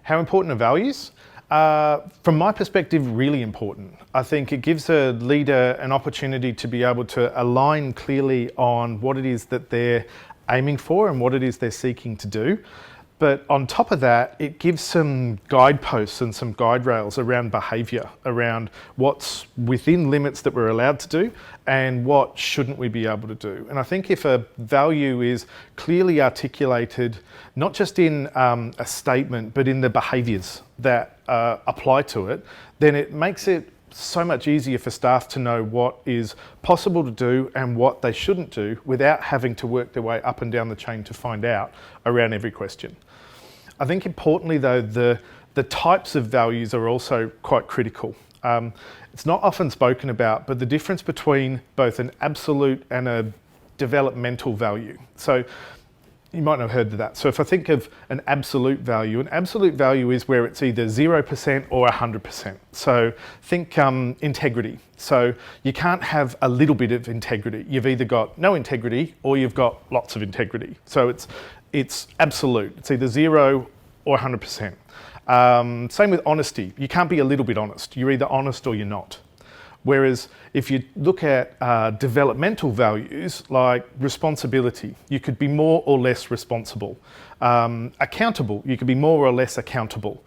How important are values? From my perspective, really important. I think it gives a leader an opportunity to be able to align clearly on what it is that they're aiming for and what it is they're seeking to do. But on top of that, it gives some guideposts and some guide rails around behaviour, around what's within limits that we're allowed to do and what shouldn't we be able to do. And I think if a value is clearly articulated, not just in a statement, but in the behaviours that apply to it, then it makes it so much easier for staff to know what is possible to do and what they shouldn't do without having to work their way up and down the chain to find out around every question. I think importantly though, the types of values are also quite critical. It's not often spoken about, but the difference between both an absolute and a developmental value. So you might not have heard of that. So if I think of an absolute value is where it's either 0% or 100%. So think integrity. So you can't have a little bit of integrity. You've either got no integrity or you've got lots of integrity. So it's absolute. It's either 0 or 100%. Same with honesty. You can't be a little bit honest. You're either honest or you're not. Whereas if you look at developmental values like responsibility, you could be more or less responsible. Accountable, you could be more or less accountable.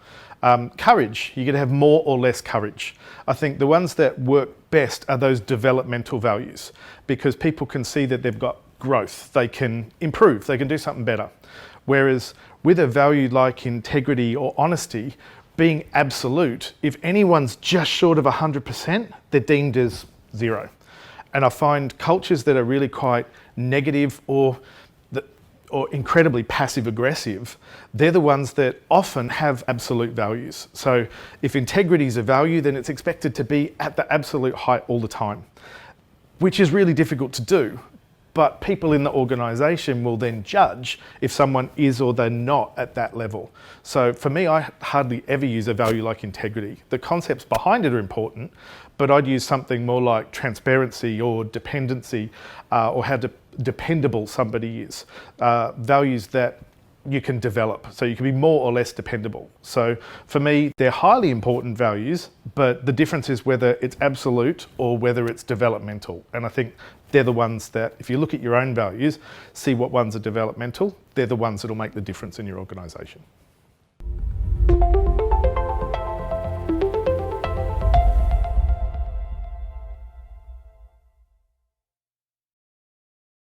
Courage, you could have more or less courage. I think the ones that work best are those developmental values because people can see that they've got growth, they can improve, they can do something better. Whereas with a value like integrity or honesty, being absolute, if anyone's just short of 100%, they're deemed as 0. And I find cultures that are really quite negative or incredibly passive aggressive, they're the ones that often have absolute values. So if integrity is a value, then it's expected to be at the absolute height all the time, which is really difficult to do. But people in the organisation will then judge if someone is or they're not at that level. So for me, I hardly ever use a value like integrity. The concepts behind it are important, but I'd use something more like transparency or dependency or how dependable somebody is. Values that you can develop, so you can be more or less dependable. So for me, they're highly important values, but the difference is whether it's absolute or whether it's developmental. And I think they're the ones that, if you look at your own values, see what ones are developmental, they're the ones that'll make the difference in your organisation.